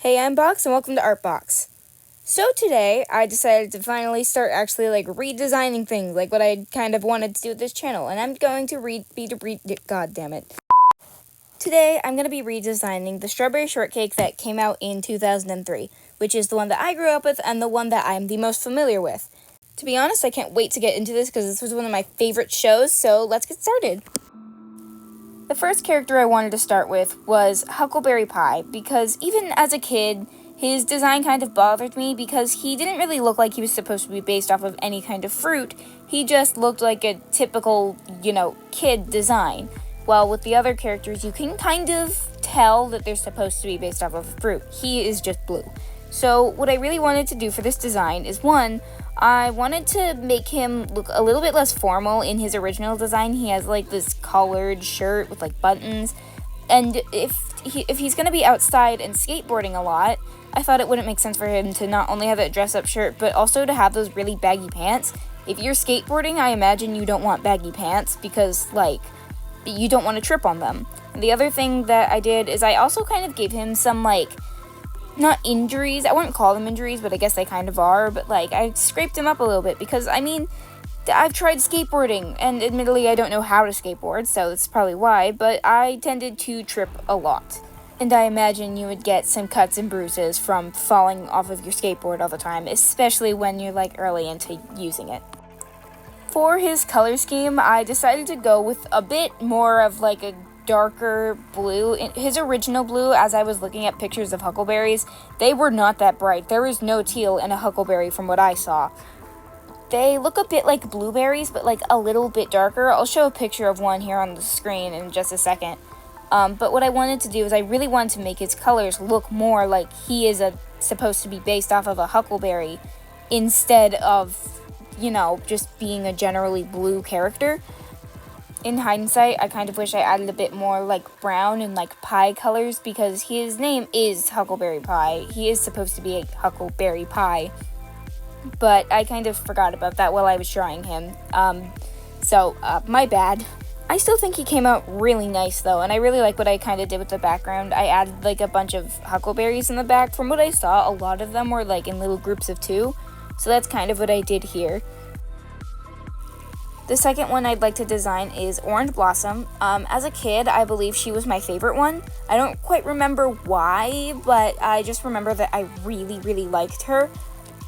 Hey, I'm Box, and welcome to Artbox. So today, I decided to finally start actually, redesigning things, like what I kind of wanted to do with this channel, and I'm going to God damn it. Today, I'm going to be redesigning the Strawberry Shortcake that came out in 2003, which is the one that I grew up with and the one that I'm the most familiar with. To be honest, I can't wait to get into this because this was one of my favorite shows, so let's get started. The first character I wanted to start with was Huckleberry Pie, because even as a kid, his design kind of bothered me because he didn't really look like he was supposed to be based off of any kind of fruit. He just looked like a typical, kid design. While with the other characters, you can kind of tell that they're supposed to be based off of fruit. He is just blue. So what I really wanted to do for this design is, one, I wanted to make him look a little bit less formal. In his original design, he has this collared shirt with buttons, and if he's going to be outside and skateboarding a lot, I thought it wouldn't make sense for him to not only have that dress-up shirt, but also to have those really baggy pants. If you're skateboarding, I imagine you don't want baggy pants because, you don't want to trip on them. And the other thing that I did is I also kind of gave him some, not injuries, I wouldn't call them injuries, but I guess they kind of are, but I scraped him up a little bit because, I've tried skateboarding, and admittedly I don't know how to skateboard, so that's probably why, but I tended to trip a lot. And I imagine you would get some cuts and bruises from falling off of your skateboard all the time, especially when you're early into using it. For his color scheme, I decided to go with a bit more of a darker blue. His original blue, as I was looking at pictures of huckleberries, they were not that bright. There was no teal in a huckleberry from what I saw. They look a bit like blueberries, but a little bit darker. I'll show a picture of one here on the screen in just a second. But what I wanted to do is I really wanted to make his colors look more like he is supposed to be based off of a huckleberry instead of, just being a generally blue character. In hindsight, I kind of wish I added a bit more brown and pie colors because his name is Huckleberry Pie. He is supposed to be a Huckleberry Pie, but I kind of forgot about that while I was drawing him. So my bad. I still think he came out really nice though, and I really like what I kind of did with the background. I added a bunch of huckleberries in the back. From what I saw, a lot of them were in little groups of 2, so that's kind of what I did here. The second one I'd like to design is Orange Blossom. As a kid, I believe she was my favorite one. I don't quite remember why, but I just remember that I really, really liked her.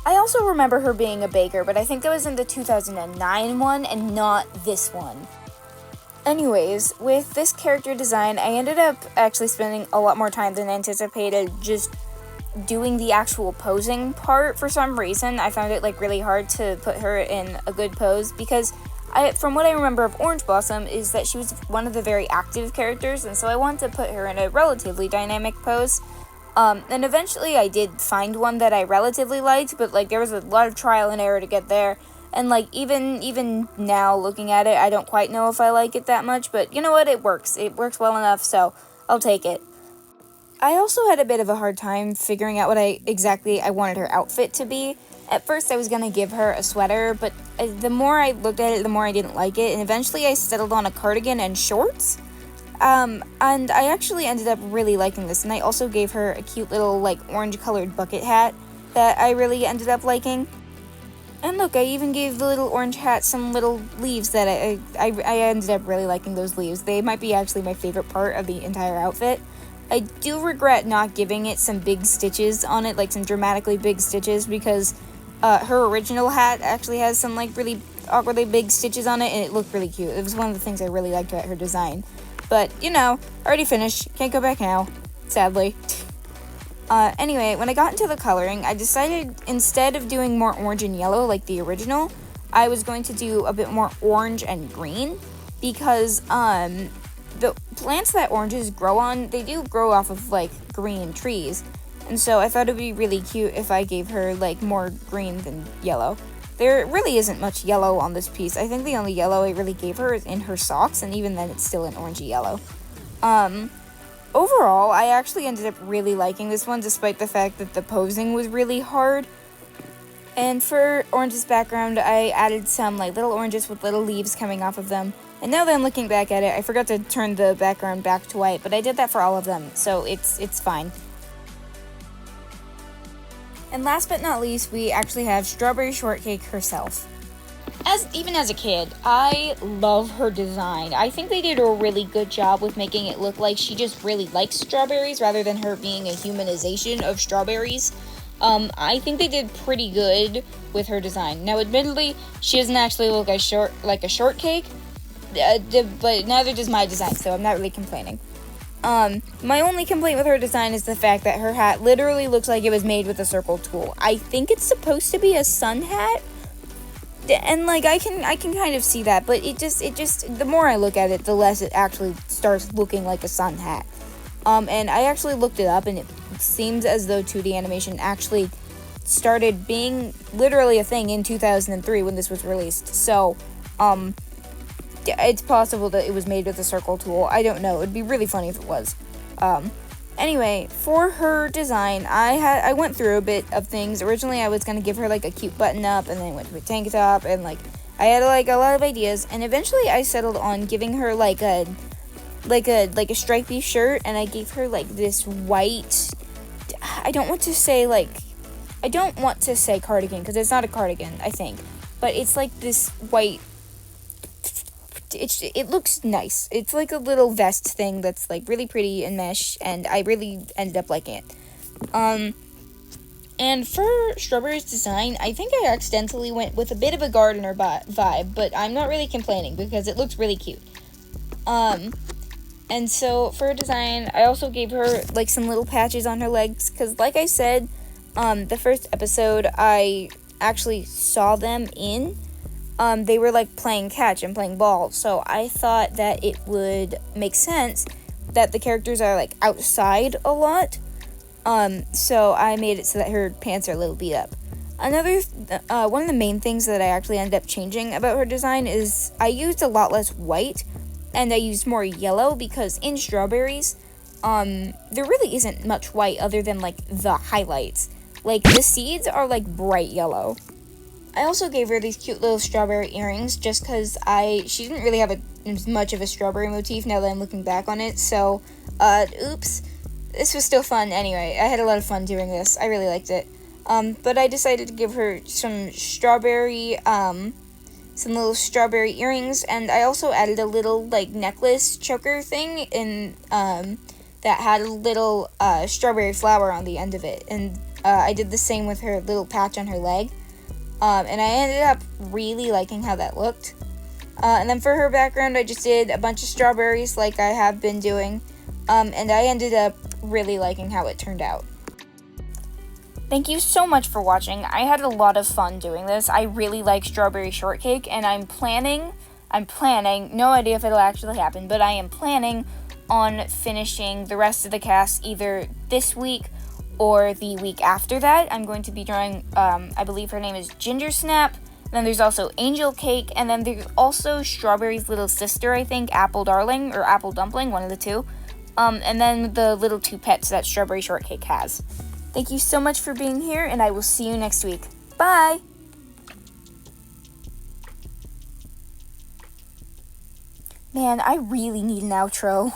I also remember her being a baker, but I think that was in the 2009 one and not this one. Anyways, with this character design, I ended up actually spending a lot more time than anticipated just doing the actual posing part. For some reason, I found it really hard to put her in a good pose because from what I remember of Orange Blossom is that she was one of the very active characters, and so I wanted to put her in a relatively dynamic pose. And eventually I did find one that I relatively liked, but there was a lot of trial and error to get there. And even now looking at it, I don't quite know if I like it that much, but you know what, it works. It works well enough, so I'll take it. I also had a bit of a hard time figuring out what I wanted her outfit to be. At first I was going to give her a sweater, but the more I looked at it, the more I didn't like it, and eventually I settled on a cardigan and shorts. And I actually ended up really liking this, and I also gave her a cute little, orange-colored bucket hat that I really ended up liking. And look, I even gave the little orange hat some little leaves that I ended up really liking those leaves. They might be actually my favorite part of the entire outfit. I do regret not giving it some big stitches on it, some dramatically big stitches, because her original hat actually has some, really awkwardly big stitches on it, and it looked really cute. It was one of the things I really liked about her design. But, already finished. Can't go back now, sadly. Anyway, when I got into the coloring, I decided instead of doing more orange and yellow like the original, I was going to do a bit more orange and green, because, the plants that oranges grow on, they do grow off of, green trees, and so I thought it would be really cute if I gave her, more green than yellow. There really isn't much yellow on this piece. I think the only yellow I really gave her is in her socks, and even then it's still an orangey yellow. Overall, I actually ended up really liking this one, despite the fact that the posing was really hard. And for Orange's background, I added some little oranges with little leaves coming off of them. And now that I'm looking back at it, I forgot to turn the background back to white, but I did that for all of them, so it's fine. And last but not least, we actually have Strawberry Shortcake herself. Even as a kid, I love her design. I think they did a really good job with making it look like she just really likes strawberries rather than her being a humanization of strawberries. I think they did pretty good with her design. Now, admittedly, she doesn't actually look like a shortcake, but neither does my design, so I'm not really complaining. My only complaint with her design is the fact that her hat literally looks like it was made with a circle tool. I think it's supposed to be a sun hat, and like I can kind of see that, but it just the more I look at it, the less it actually starts looking like a sun hat. And I actually looked it up, and it seems as though 2D animation actually started being literally a thing in 2003 when this was released. So, it's possible that it was made with a circle tool. I don't know. It'd be really funny if it was. Anyway, for her design, I went through a bit of things. Originally, I was gonna give her like a cute button up, and then I went to a tank top, and like I had like a lot of ideas, and eventually I settled on giving her like a stripy shirt, and I gave her like this white. I don't want to say cardigan because it's not a cardigan, I think, but it's like this white. It looks nice. It's like a little vest thing that's like really pretty and mesh, and I really ended up liking it. And for Strawberry's design, I think I accidentally went with a bit of a gardener vibe, but I'm not really complaining because it looks really cute. And so for her design, I also gave her like some little patches on her legs because, like I said, the first episode I actually saw them in. They were like playing catch and playing ball, so I thought that it would make sense that the characters are like outside a lot. So I made it so that her pants are a little beat up. Another one of the main things that I actually ended up changing about her design is I used a lot less white and I used more yellow because in strawberries, there really isn't much white other than like the highlights. Like the seeds are like bright yellow. I also gave her these cute little strawberry earrings just because she didn't really have as much of a strawberry motif now that I'm looking back on it, so, oops. This was still fun anyway. I had a lot of fun doing this. I really liked it. But I decided to give her some little strawberry earrings, and I also added a little, like, necklace choker thing that had a little, strawberry flower on the end of it, and, I did the same with her little patch on her leg. And I ended up really liking how that looked. And then for her background, I just did a bunch of strawberries like I have been doing. And I ended up really liking how it turned out. Thank you so much for watching. I had a lot of fun doing this. I really like Strawberry Shortcake, and I'm planning, no idea if it'll actually happen, but I am planning on finishing the rest of the cast either this week or the week after that. I'm going to be drawing, I believe her name is Ginger Snap, then there's also Angel Cake, and then there's also Strawberry's little sister, I think, Apple Darling, or Apple Dumpling, one of the two, and then the little two pets that Strawberry Shortcake has. Thank you so much for being here, and I will see you next week. Bye! Man, I really need an outro.